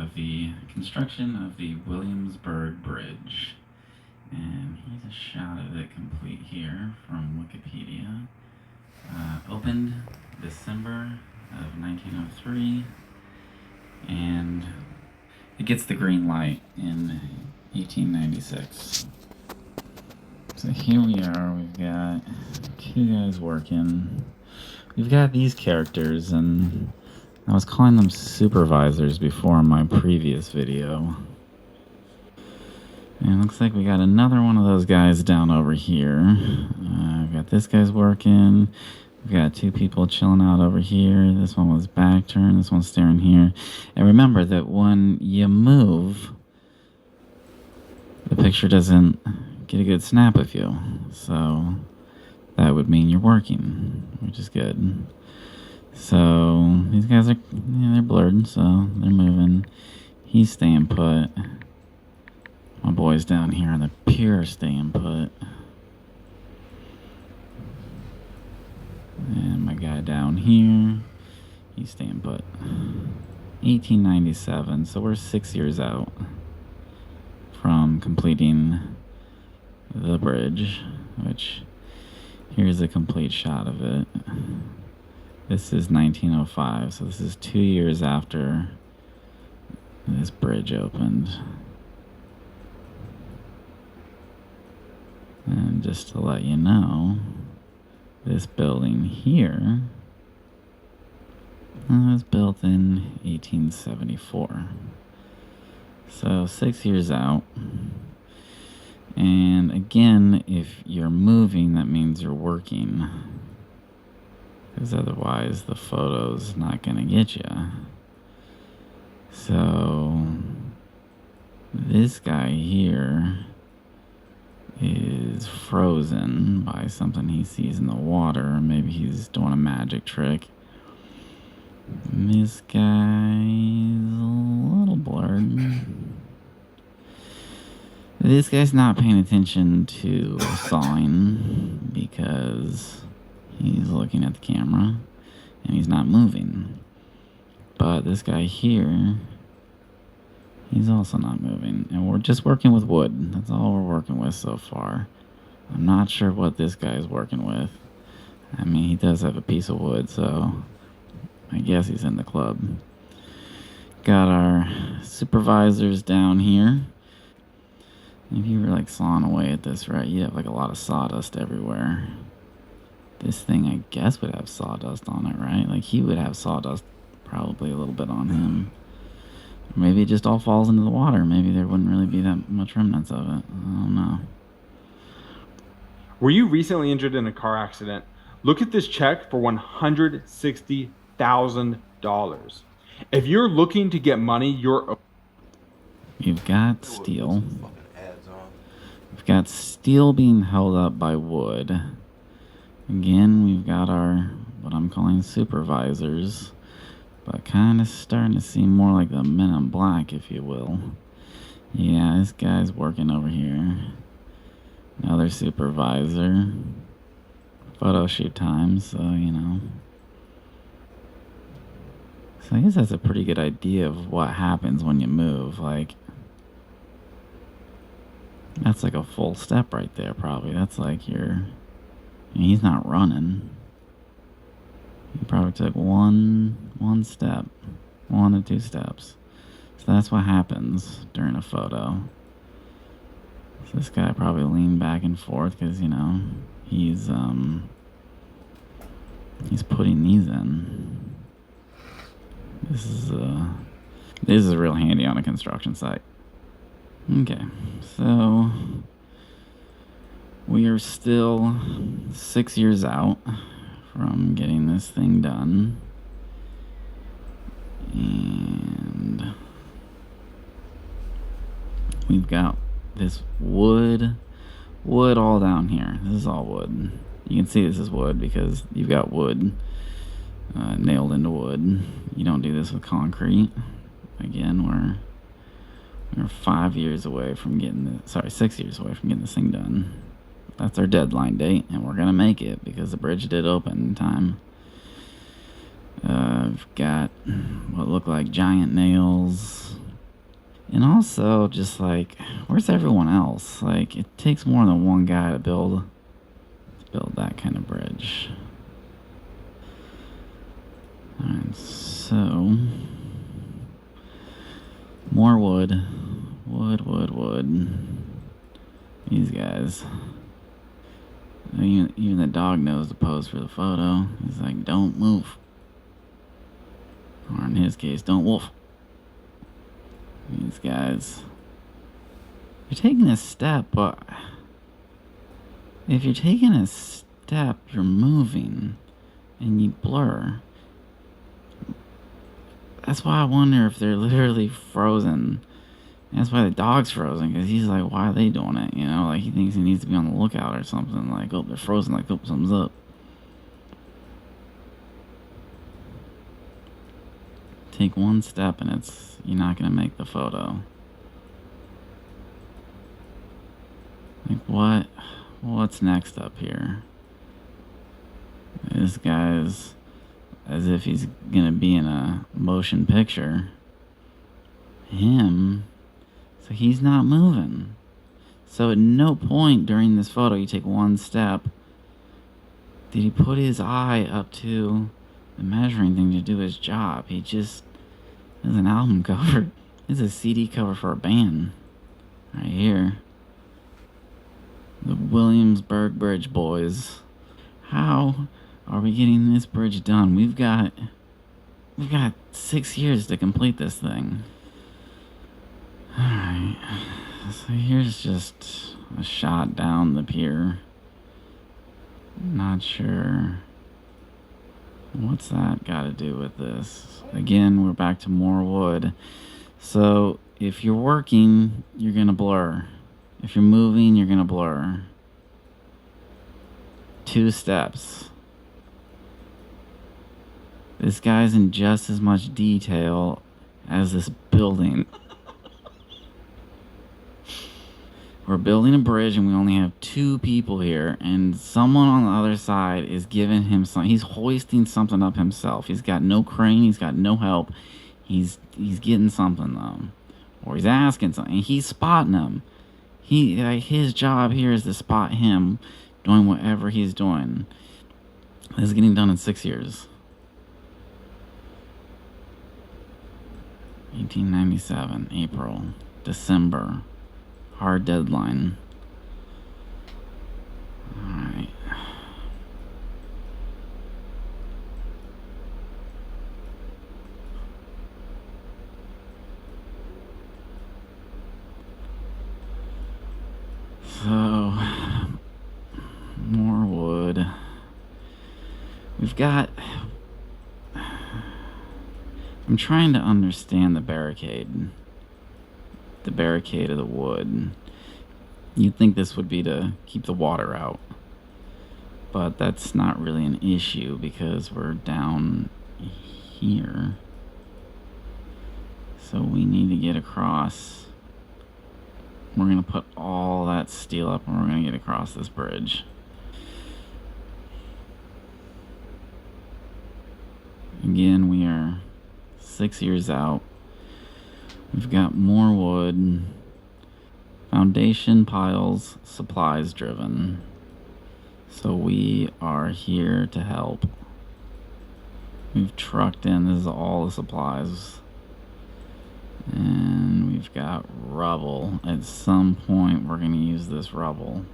of the construction of the Williamsburg Bridge. And here's a shot of it complete here from Wikipedia. Opened December of 1903, and it gets the green light in 1896. So here we are, we've got two guys working. We've got these characters, and I was calling them supervisors before in my previous video. And it looks like we got another one of those guys down over here. We've got this guy's working. We've got two people chilling out over here. This one was back turned. This one's staring here. And remember that when you move, the picture doesn't get a good snap of you. So that would mean you're working, which is good. So these guys are, they're blurred, so they're moving. He's staying put. My boys down here are the pure staying put. And my guy down here, he's staying put. 1897, so we're 6 years out from completing the bridge, which here's a complete shot of it. This is 1905, so this is 2 years after this bridge opened. And just to let you know, this building here was built in 1874. So 6 years out. And again, if you're moving, that means you're working. Because otherwise the photo's not going to get you. So this guy here is frozen by something he sees in the water. Maybe he's doing a magic trick. This guy's a little blurred. This guy's not paying attention to the sawing because he's looking at the camera and he's not moving. But this guy here, he's also not moving. And we're just working with wood. That's all we're working with so far. I'm not sure what this guy is working with. I mean, he does have a piece of wood, so I guess he's in the club. Got our supervisors down here. If you were like sawing away at this, right, you have like a lot of sawdust everywhere. This thing, I guess, would have sawdust on it, right? Like he would have sawdust probably a little bit on him. Maybe it just all falls into the water. Maybe there wouldn't really be that much remnants of it. I don't know. Were you recently injured in a car accident? Look at this check for $160,000. If you're looking to get money, You've got steel. We've got steel being held up by wood. Again, we've got our, what I'm calling supervisors. But kind of starting to seem more like the Men in Black, if you will. Yeah, this guy's working over here. Another supervisor. Photo shoot time, so, you know. So I guess that's a pretty good idea of what happens when you move. Like, that's like a full step right there, probably. That's like he's not running. He probably took one step, 1 or 2 steps. So that's what happens during a photo. So this guy probably leaned back and forth because, you know, he's putting these in. This is real handy on a construction site. Okay, so we are still 6 years out from getting this thing done. And we've got this wood all down here. This is all wood. You can see this is wood because you've got wood nailed into wood. You don't do this with concrete. Again, we're 5 years away from getting 6 years away from getting this thing done. That's our deadline date, and we're gonna make it because the bridge did open in time. I've got what look like giant nails And also, just like, where's everyone else? Like, it takes more than one guy to build that kind of bridge. Alright, so more wood. Wood. These guys. Even the dog knows to pose for the photo. He's like, don't move. Or in his case, don't wolf. These guys. You're taking a step, but if you're taking a step, you're moving and you blur. That's why I wonder if they're literally frozen. That's why the dog's frozen, because he's like, why are they doing it? You know, like he thinks he needs to be on the lookout or something. Like, oh, they're frozen, like, oh, something's up. Take one step and you're not going to make the photo. Like, what's next up here? This guy's as if he's going to be in a motion picture. Him... So he's not moving. So at no point during this photo, you take one step, did he put his eye up to the measuring thing to do his job. He just... This is an album cover. This is a CD cover for a band. Right here. The Williamsburg Bridge Boys. How are we getting this bridge done? We've got 6 years to complete this thing. Alright, so here's just a shot down the pier. Not sure. What's that got to do with this? Again, we're back to more wood. So, if you're working, you're going to blur. If you're moving, you're going to blur. 2 steps. This guy's in just as much detail as this building. We're building a bridge and we only have 2 people here, and someone on the other side is giving him something. He's hoisting something up himself. He's got no crane, he's got no help. He's getting something though. Or he's asking something. He's spotting him. His job here is to spot him doing whatever he's doing. This is getting done in 6 years. 1897, April, December. Hard deadline. Alright. So, more wood. We've got... I'm trying to understand the barricade. The barricade of the wood. You'd think this would be to keep the water out, but that's not really an issue because we're down here, so we need to get across. We're gonna put all that steel up and we're gonna get across this bridge. Again, we are 6 years out. We've got more wood, foundation piles, supplies driven. So we are here to help. We've trucked in, this is all the supplies. And we've got rubble. At some point we're gonna use this rubble.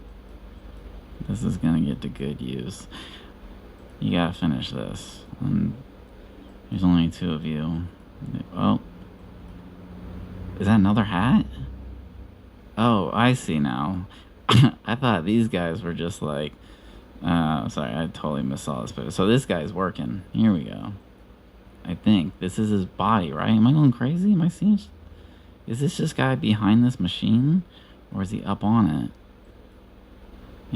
This is gonna get to good use. You gotta finish this. And there's only 2 of you. Oh. Is that another hat? Oh, I see now. I thought these guys were just like... sorry, I totally missaw this picture. So this guy's working. Here we go. I think. This is his body, right? Am I going crazy? Am I seeing... Is this just guy behind this machine? Or is he up on it?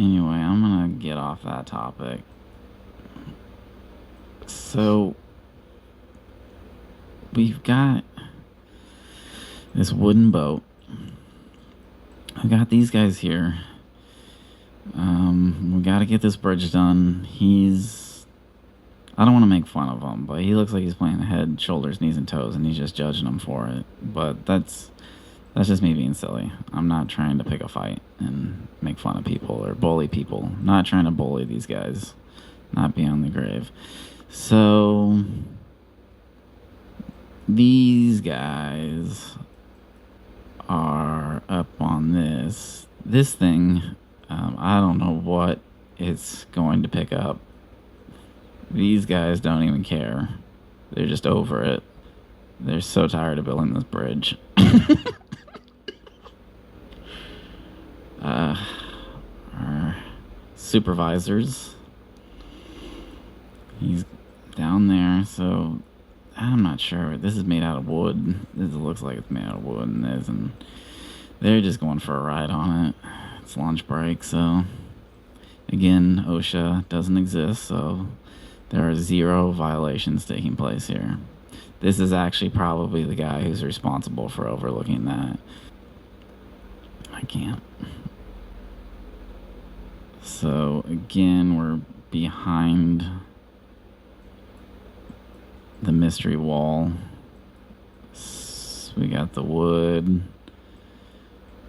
Anyway, I'm gonna get off that topic. So... We've got... this wooden boat. I got these guys here. We gotta get this bridge done. I don't want to make fun of him, but he looks like he's playing head, shoulders, knees, and toes, and he's just judging them for it. But that's That's just me being silly. I'm not trying to pick a fight and make fun of people or bully people. Not trying to bully these guys. Not beyond the grave. So these guys are up on this thing. I don't know what it's going to pick up. These guys don't even care. They're just over it. They're so tired of building this bridge. Our supervisors, he's down there, so I'm not sure. This is made out of wood. This looks like it's made out of wood, and they're just going for a ride on it. It's lunch break, so again, OSHA doesn't exist, so there are 0 violations taking place here. This is actually probably the guy who's responsible for overlooking that. I can't. So again, we're behind the mystery wall. We got the wood,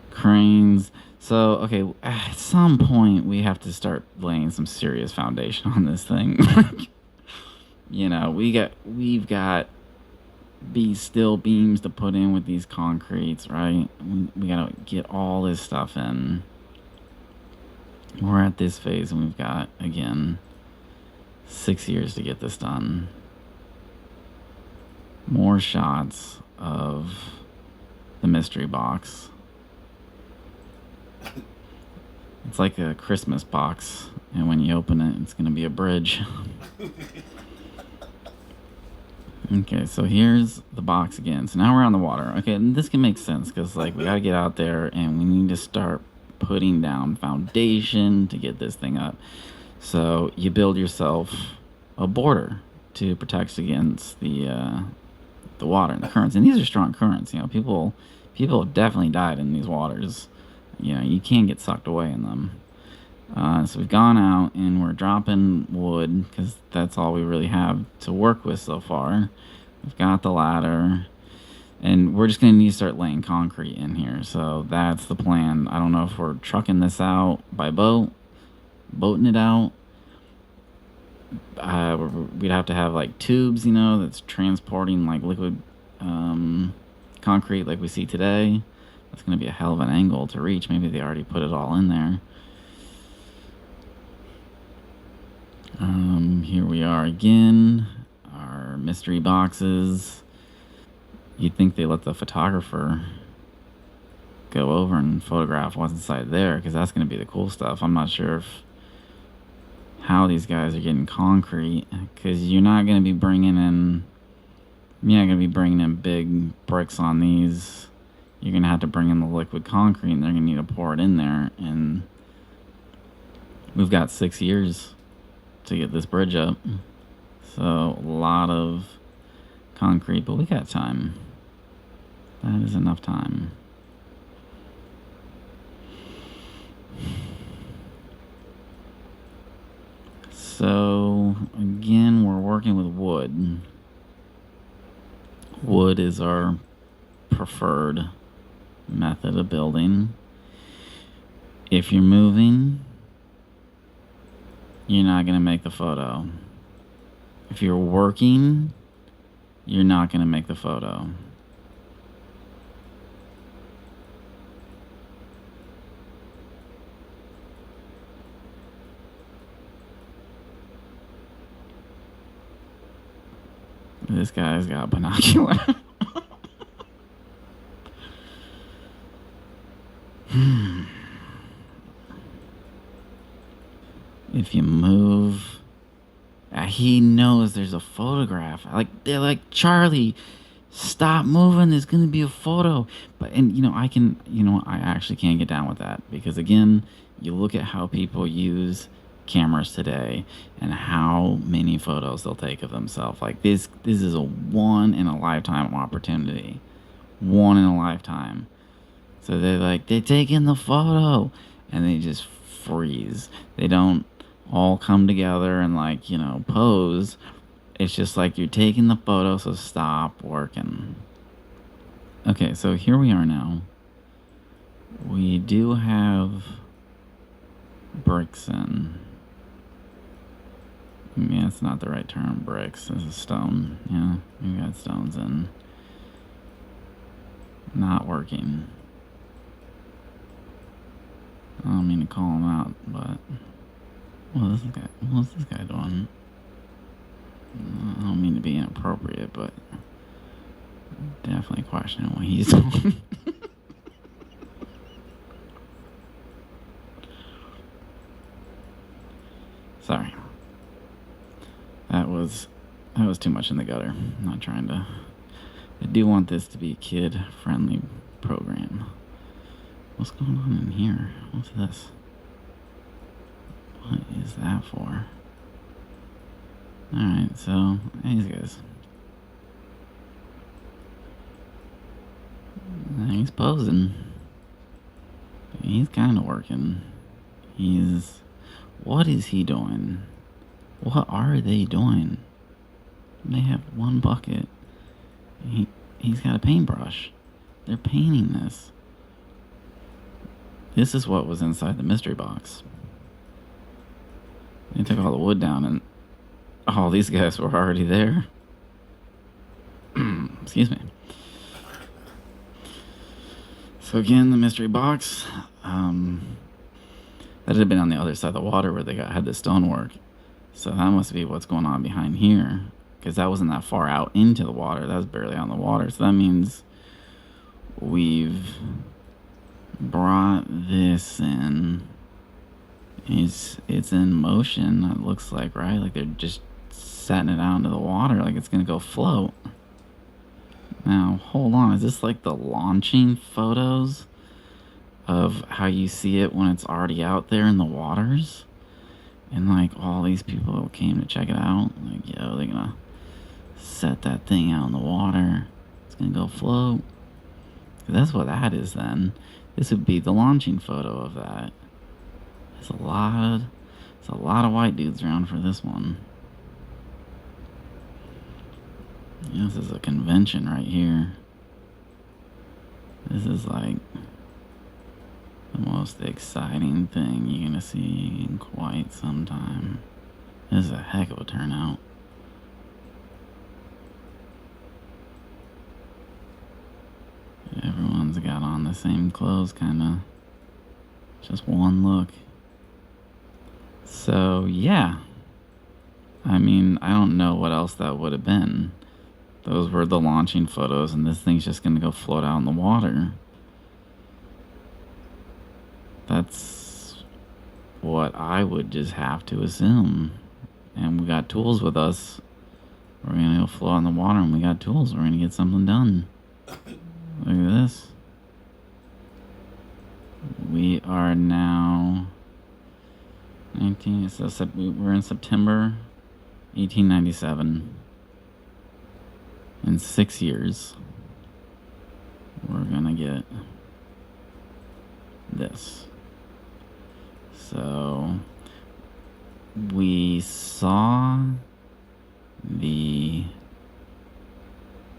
cranes. So, okay, at some point we have to start laying some serious foundation on this thing. You know, we've got steel beams to put in with these concretes, right? We gotta get all this stuff in. We're at this phase and we've got, again, 6 years to get this done. More shots of the mystery box. It's like a Christmas box, and when you open it, it's going to be a bridge. Okay, so here's the box again. So now we're on the water. Okay, and this can make sense because, like, we got to get out there and we need to start putting down foundation to get this thing up. So you build yourself a border to protect against the water and the currents. And these are strong currents. You know, people have definitely died in these waters. You know, you can't get sucked away in them. So we've gone out and we're dropping wood because that's all we really have to work with so far. We've got the ladder, and we're just going to need to start laying concrete in here. So that's the plan. I don't know if we're trucking this out by boating it out. We'd have to have like tubes, you know, that's transporting like liquid concrete like we see today. That's going to be a hell of an angle to reach. Maybe they already put it all in there. Here we are again. Our mystery boxes. You'd think they let the photographer go over and photograph what's inside there, because that's going to be the cool stuff. I'm not sure how these guys are getting concrete, because you're not going to be bringing in big bricks on these. You're going to have to bring in the liquid concrete, and they're going to need to pour it in there. And we've got 6 years to get this bridge up. So a lot of concrete, but we got time. That is enough time. So again, we're working with wood. Wood is our preferred method of building. If you're moving, you're not going to make the photo. If you're working, you're not going to make the photo. This guy's got binocular. If you move, he knows there's a photograph. They're like, Charlie, stop moving. There's gonna be a photo. But I actually can't get down with that, because again, you look at how people use cameras today and how many photos they'll take of themselves. Like this is a one in a lifetime opportunity. One in a lifetime. So they're taking the photo and they just freeze. They don't all come together and pose. It's just like, you're taking the photo, so stop working. Okay, so here we are now. We do have bricks in. Yeah, it's not the right term, bricks. This is stone. Yeah, we got stones in. Not working. I don't mean to call him out, but what's this guy doing? I don't mean to be inappropriate, but definitely questioning what he's doing. Sorry. That was too much in the gutter. I'm not trying to. I do want this to be a kid-friendly program. What's going on in here? What's this? What is that for? Alright, so, these guys. He's posing. He's kind of working. What is he doing? What are they doing? They have one bucket. He's got a paintbrush. They're painting this. This is what was inside the mystery box. They took all the wood down and all these guys were already there. Excuse me. So again, the mystery box. That had been on the other side of the water where they had the stonework. So that must be what's going on behind here. Because that wasn't that far out into the water. That was barely on the water. So that means we've brought this in. It's in motion, it looks like, right? Like they're just setting it out into the water like it's going to go float. Now, hold on. Is this like the launching photos of how you see it when it's already out there in the waters? And like all these people came to check it out. Like, yo, they're going to set that thing out in the water. It's going to go float. That's what that is then. This would be the launching photo of that. There's a lot of white dudes around for this one. Yeah, this is a convention right here. This is like the most exciting thing you're gonna see in quite some time. This is a heck of a turnout. Everyone's got on the same clothes, kinda. Just one look. So, yeah. I mean, I don't know what else that would have been. Those were the launching photos, and this thing's just going to go float out in the water. That's what I would just have to assume. And we got tools with us. We're going to go float in the water, and we got tools. We're going to get something done. Look at this. We are now... we're in September 1897. In 6 years, we're gonna get this. So, we saw the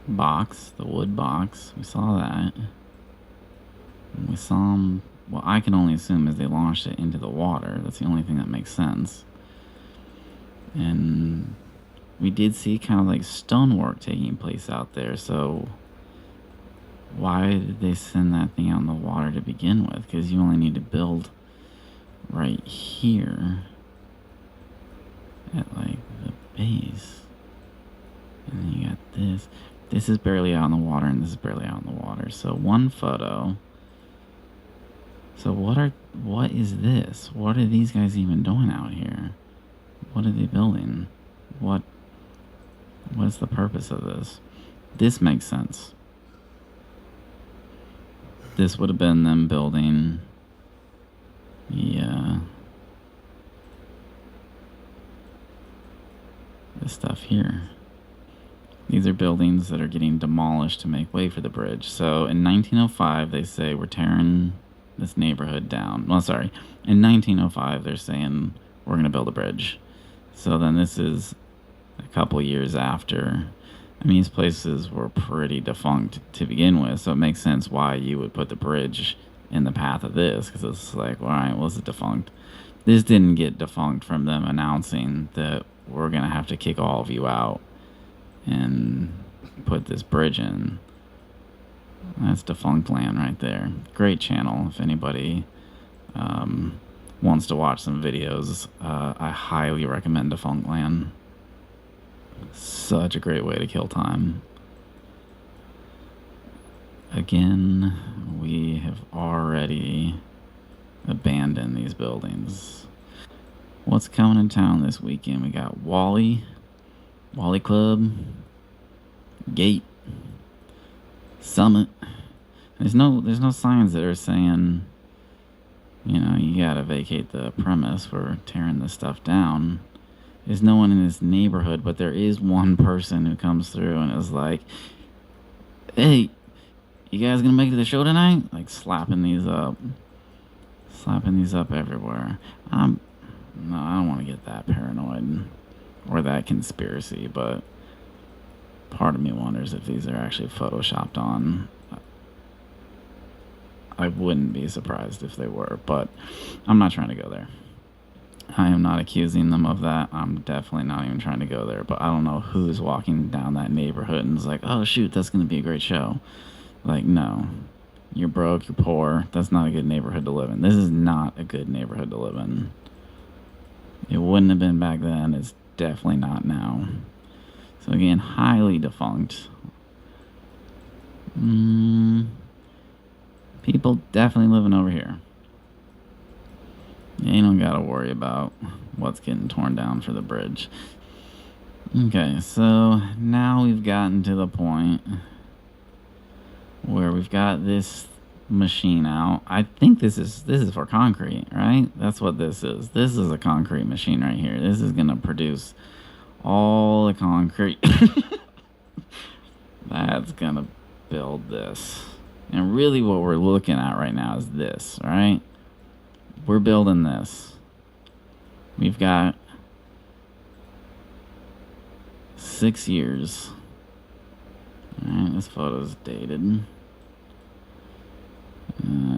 box, the wood box. We saw that. We saw them. Well, I can only assume is they launched it into the water. That's the only thing that makes sense. And we did see kind of like stonework taking place out there. So why did they send that thing out in the water to begin with? Because you only need to build right here at like the base. And then you got this. This is barely out in the water, and this is barely out in the water. So one photo. So what is this? What are these guys even doing out here? What are they building? What's the purpose of this? This makes sense. This would have been them building this stuff here. These are buildings that are getting demolished to make way for the bridge. So in 1905, they say we're tearing this neighborhood down. Well, sorry. In 1905, they're saying we're going to build a bridge. So then this is a couple years after. I mean, these places were pretty defunct to begin with, so it makes sense why you would put the bridge in the path of this, because it's like, all right, well, this is defunct. This didn't get defunct from them announcing that we're going to have to kick all of you out and put this bridge in. That's defunct land right there. Great channel if anybody wants to watch some videos. I highly recommend defunct land. Such a great way to kill time. Again, we have already abandoned these buildings. What's coming in town this weekend? We got Wally Club, Gate, Summit. There's no signs that are saying, you know, you gotta vacate the premise. We're tearing this stuff down. There's no one in this neighborhood, but there is one person who comes through and is like, hey, you guys gonna make it to the show tonight? Like slapping these up everywhere. No, I don't want to get that paranoid or that conspiracy, but part of me wonders if these are actually photoshopped on. I wouldn't be surprised if they were, but I'm not trying to go there. I am not accusing them of that. I'm definitely not even trying to go there, but I don't know who's walking down that neighborhood and is like, oh shoot, that's going to be a great show. Like, no. You're broke, you're poor. That's not a good neighborhood to live in. This is not a good neighborhood to live in. It wouldn't have been back then. It's definitely not now. So again, highly defunct. People definitely living over here. You don't gotta worry about what's getting torn down for the bridge. Okay, so now we've gotten to the point where we've got this machine out. I think this is for concrete, right? That's what this is. This is a concrete machine right here. This is gonna produce all the concrete that's gonna build this. And really what we're looking at right now is this, right? We're building this. We've got 6 years. Alright, this photo's dated.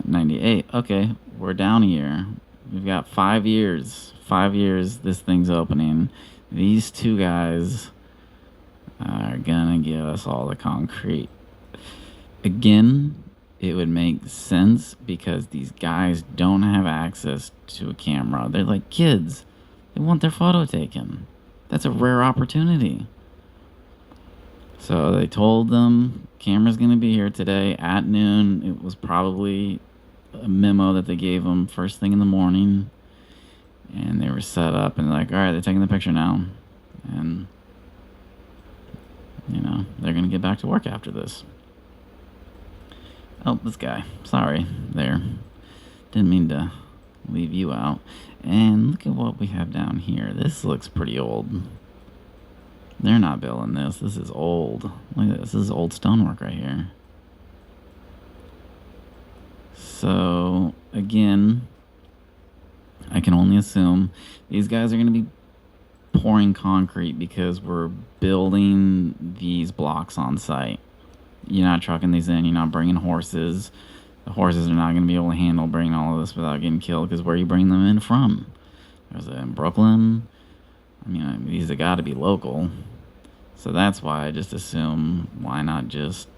98. Okay, we're down a year. We've got 5 years. 5 years this thing's opening. These two guys are gonna give us all the concrete. Again, it would make sense because these guys don't have access to a camera. They're like kids. They want their photo taken. That's a rare opportunity. So they told them camera's going to be here today at noon. It was probably a memo that they gave them first thing in the morning. And they were set up and like, all right, they're taking the picture now. And, you know, they're going to get back to work after this. Oh, this guy. Sorry, there. Didn't mean to leave you out. And look at what we have down here. This looks pretty old. They're not building this. This is old. Look at this. This is old stonework right here. So, again, I can only assume these guys are going to be pouring concrete because we're building these blocks on site. You're not trucking these in. You're not bringing horses. The horses are not going to be able to handle bringing all of this without getting killed because where you bring them in from? There's in Brooklyn. I mean, these have got to be local. So that's why I just assume why not just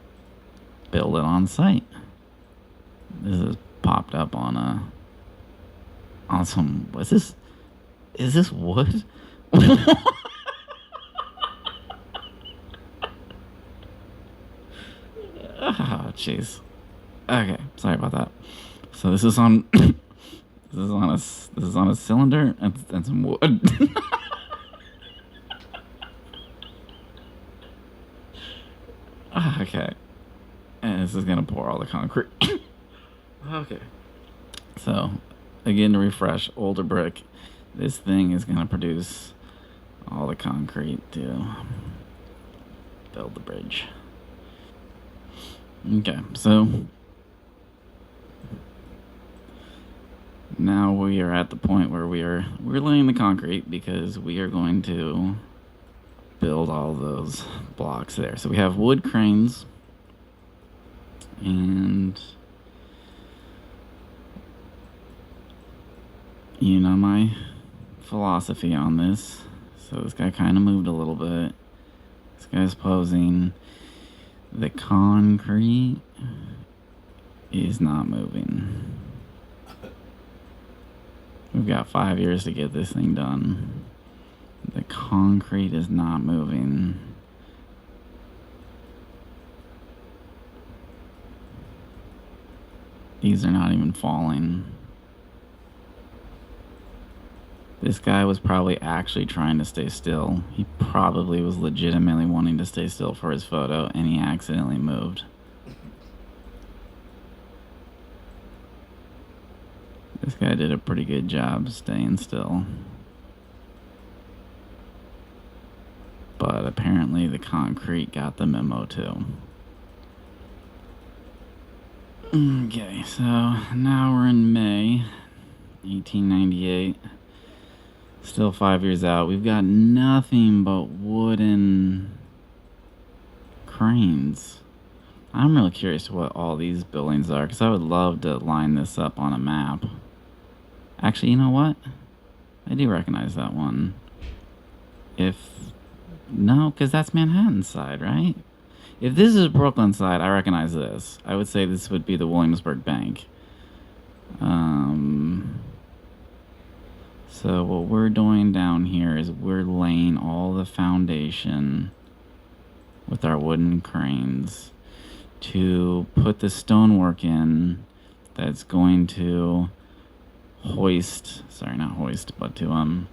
build it on site. This is popped up on some. What's this? Is this wood? Oh, jeez. Okay, sorry about that. So this is on this is on a cylinder and some wood. Okay. And this is gonna pour all the concrete. Okay. So again, to refresh, older brick. This thing is gonna produce all the concrete to build the bridge. Okay, so now we are at the point where we're laying the concrete because we are going to build all those blocks there. So we have wood cranes and know my philosophy on this. So this guy kind of moved a little bit. This guy's posing. The concrete is not moving. We've got 5 years to get this thing done. The concrete is not moving. These are not even falling. This guy was probably actually trying to stay still. He probably was legitimately wanting to stay still for his photo, and he accidentally moved. This guy did a pretty good job staying still. But apparently the concrete got the memo too. Okay, so now we're in May 1898. Still 5 years out. We've got nothing but wooden cranes. I'm really curious what all these buildings are, because I would love to line this up on a map. Actually, you know what? I do recognize that one. No, because that's Manhattan side, right? If this is Brooklyn side, I recognize this. I would say this would be the Williamsburg Bank. So what we're doing down here is we're laying all the foundation with our wooden cranes to put the stonework in that's going to hoist, sorry, not hoist, but to,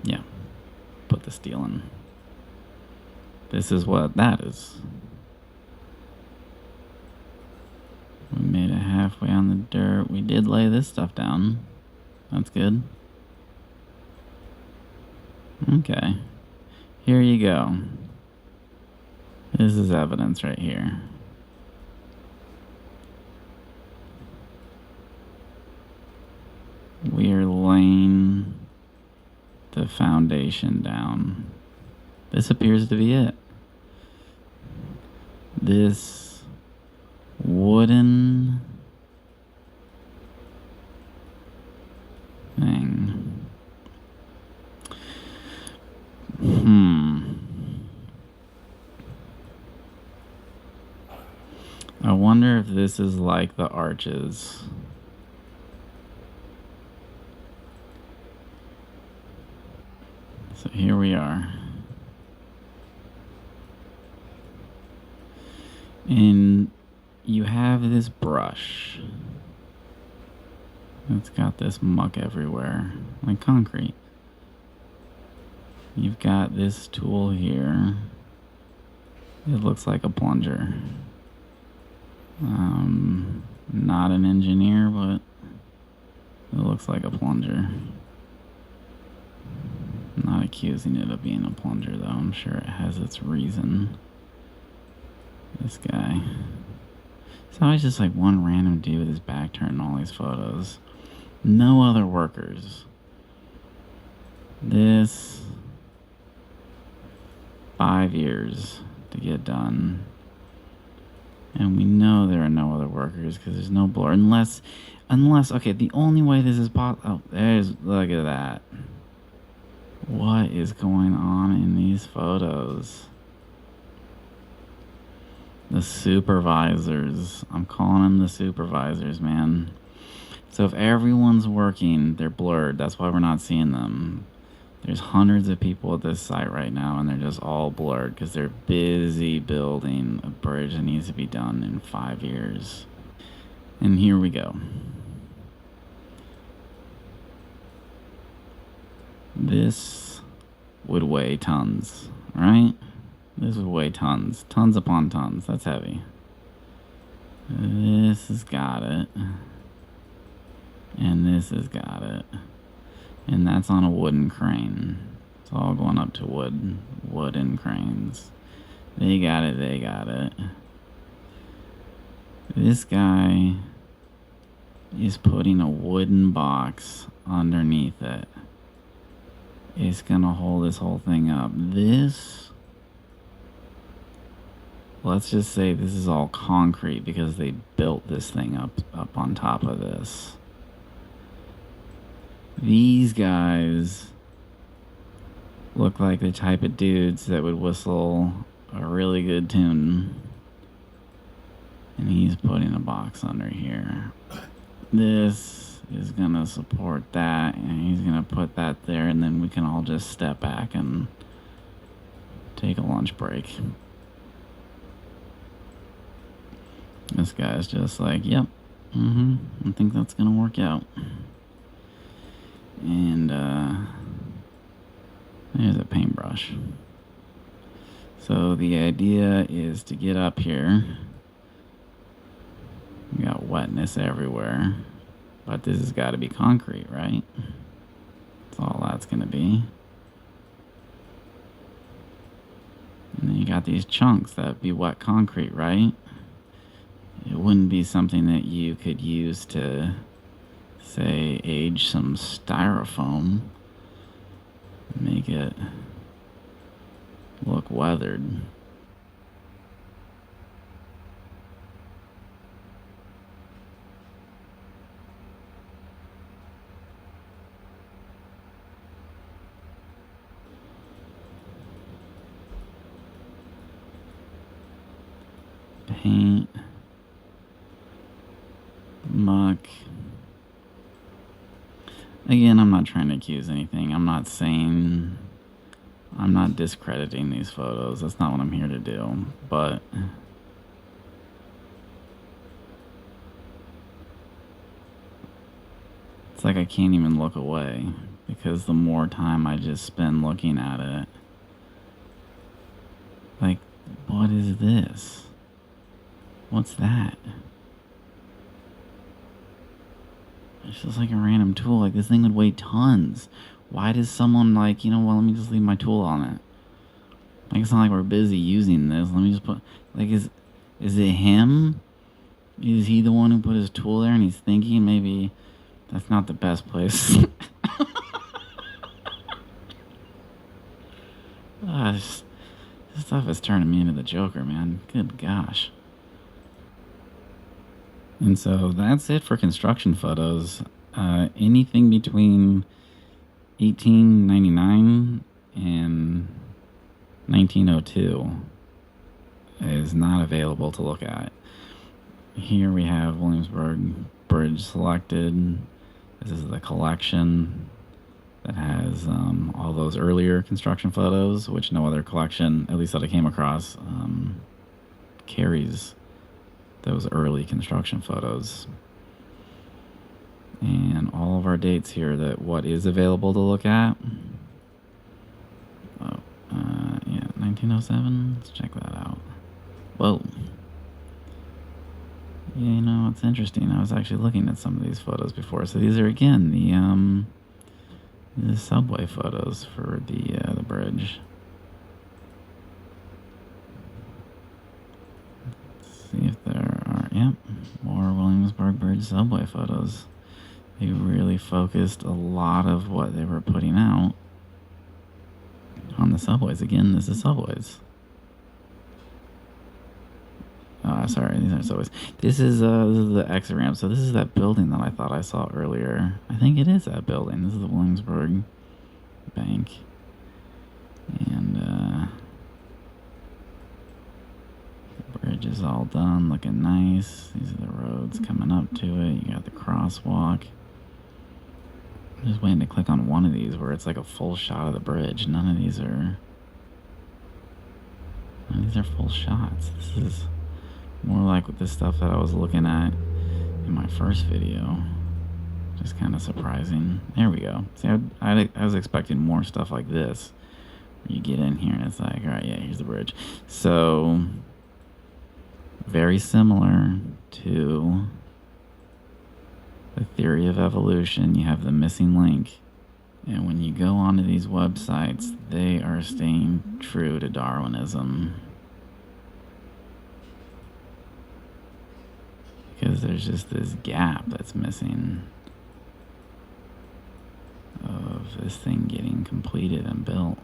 yeah, put the steel in. This is what that is. We made it halfway on the dirt. We did lay this stuff down. That's good. Okay. Here you go. This is evidence right here. We are laying the foundation down. This appears to be it. This wooden thing. I wonder if this is like the arches. So here we are. And you have this brush. It's got this muck everywhere, like concrete. You've got this tool here. It looks like a plunger. Not an engineer, but it looks like a plunger. I'm not accusing it of being a plunger, though. I'm sure it has its reason. This guy. It's always just like one random dude with his back turned in all these photos. No other workers. This 5 years to get done. And we know there are no other workers because there's no blur. Unless, okay, the only way this is possible. Oh, look at that. What is going on in these photos? The supervisors. I'm calling them the supervisors, man. So if everyone's working, they're blurred. That's why we're not seeing them. There's hundreds of people at this site right now, and they're just all blurred because they're busy building a bridge that needs to be done in 5 years. And here we go. This would weigh tons, right? This would weigh tons. Tons upon tons. That's heavy. This has got it. And this has got it. And that's on a wooden crane. It's all going up to wooden cranes. They got it, they got it. This guy is putting a wooden box underneath it. It's gonna hold this whole thing up. This, let's just say this is all concrete because they built this thing up on top of this. These guys look like the type of dudes that would whistle a really good tune. And he's putting a box under here. This is gonna support that, and he's gonna put that there, and then we can all just step back and take a lunch break. This guy's just like, yep, I think that's gonna work out. And there's a paintbrush. So the idea is to get up here. We got wetness everywhere, but this has got to be concrete, right? That's all that's gonna be. And then you got these chunks that'd be wet concrete, right? It wouldn't be something that you could use to, say, age some styrofoam, make it look weathered. Paint, muck. Again, I'm not trying to accuse anything. I'm not discrediting these photos. That's not what I'm here to do. But it's like I can't even look away, because the more time I just spend looking at it, like, what is this? What's that? It's just like a random tool. Like, this thing would weigh tons. Why does someone, like, you know what, let me just leave my tool on it. Like, it's not like we're busy using this. Let me just put, like, is it him? Is he the one who put his tool there and he's thinking maybe that's not the best place? This stuff is turning me into the Joker, man. Good gosh. And so that's it for construction photos. Anything between 1899 and 1902 is not available to look at. Here we have Williamsburg Bridge selected. This is the collection that has all those earlier construction photos, which no other collection, at least that I came across, carries those early construction photos. And all of our dates here, that what is available to look at. Oh, yeah, 1907. Let's check that out. Whoa. Yeah, you know, it's interesting. I was actually looking at some of these photos before. So these are, again, the subway photos for the bridge. See if there are, yep, more Williamsburg Bridge subway photos. They really focused a lot of what they were putting out on the subways. Again, this is subways. Sorry, these aren't subways. This is the exit ramp. So this is that building that I thought I saw earlier. I think it is that building. This is the Williamsburg Bank. And bridge is all done, looking nice. These are the roads coming up to it. You got the crosswalk. I'm just waiting to click on one of these where it's like a full shot of the bridge. None of these are full shots. This is more like the stuff that I was looking at in my first video. Just kind of surprising. There we go. See, I was expecting more stuff like this. You get in here and it's like, all right, yeah, here's the bridge. So very similar to the theory of evolution. You have the missing link, and when you go onto these websites, they are staying true to Darwinism, because there's just this gap that's missing of this thing getting completed and built.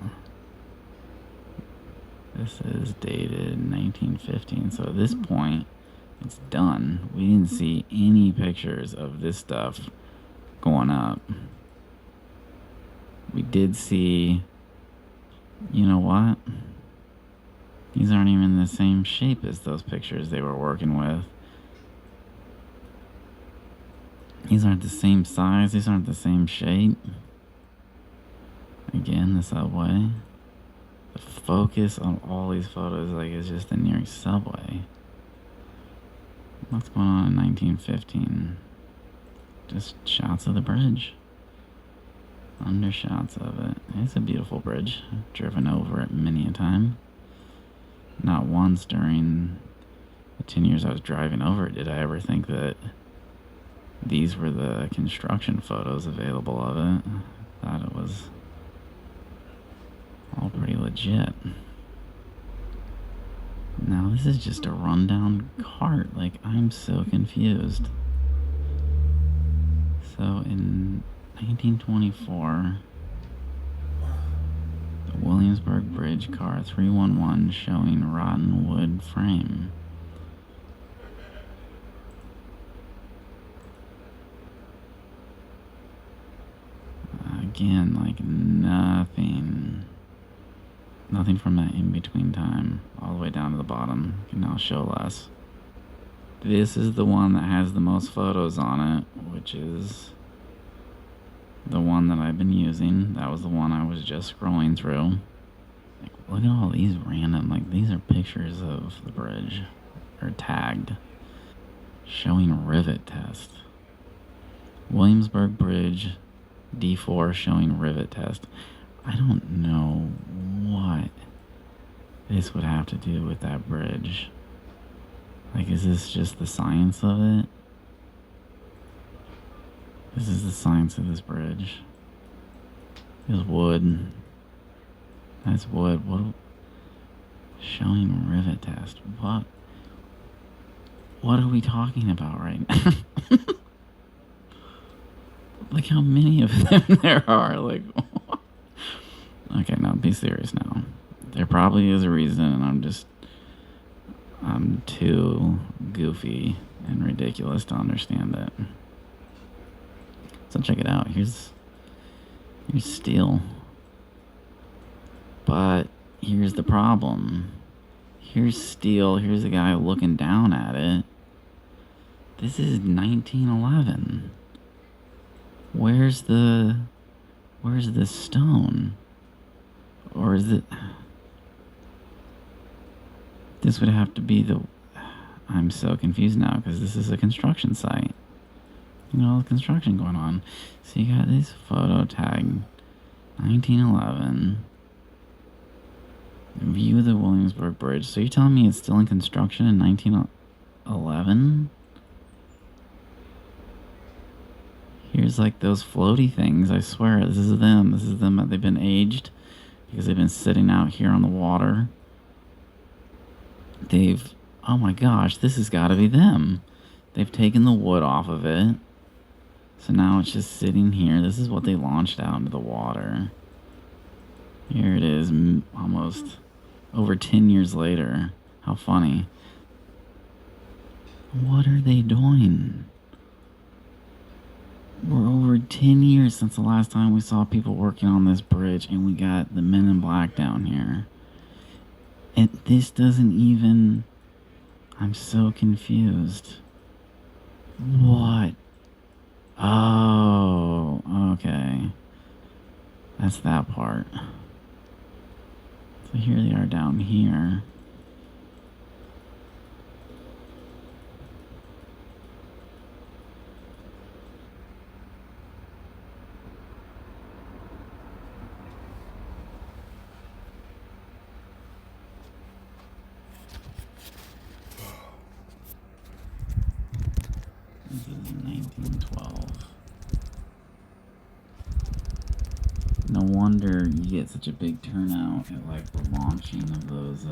This is dated 1915, so at this point, it's done. We didn't see any pictures of this stuff going up. We did see... You know what? These aren't even the same shape as those pictures they were working with. These aren't the same size. These aren't the same shape. Again, the subway. The focus on all these photos, like, is just the nearest subway. What's going on in 1915? Just shots of the bridge. Undershots of it. It's a beautiful bridge. I've driven over it many a time. Not once during the 10 years I was driving over it did I ever think that these were the construction photos available of it. I thought it was all pretty legit. Now this is just a rundown cart. Like, I'm so confused. So in 1924, the Williamsburg Bridge car 311 showing rotten wood frame. Again, like nothing from that in-between time all the way down to the bottom can now show less. This is the one that has the most photos on it, which is the one that I've been using. That was the one I was just scrolling through. Like, look at all these random, like, these are pictures of the bridge, or tagged, showing rivet test. Williamsburg Bridge, D4 showing rivet test. I don't know what this would have to do with that bridge. Like, is this just the science of it? This is the science of this bridge. There's wood. That's wood. What? Showing rivet test. What? What are we talking about right now? Look how many of them there are. Like, okay, now be serious now. There probably is a reason, and I'm too goofy and ridiculous to understand it. So check it out. Here's steel. But here's the problem. Here's steel. Here's a guy looking down at it. This is 1911. Where's the stone? Or is it... This would have to be the... I'm so confused now because this is a construction site. You know, all the construction going on. So you got this photo tag, 1911. View of the Williamsburg Bridge. So you're telling me it's still in construction in 1911? Here's like those floaty things. I swear, this is them. This is them. They've been aged because they've been sitting out here on the water. Oh my gosh, this has got to be them. They've taken the wood off of it. So now it's just sitting here. This is what they launched out into the water. Here it is, almost over 10 years later. How funny. What are they doing? We're over 10 years since the last time we saw people working on this bridge, and we got the men in black down here. And this doesn't even... I'm so confused. What? Oh, okay. That's that part. So here they are down here. This is 1912. No wonder you get such a big turnout at like the launching of those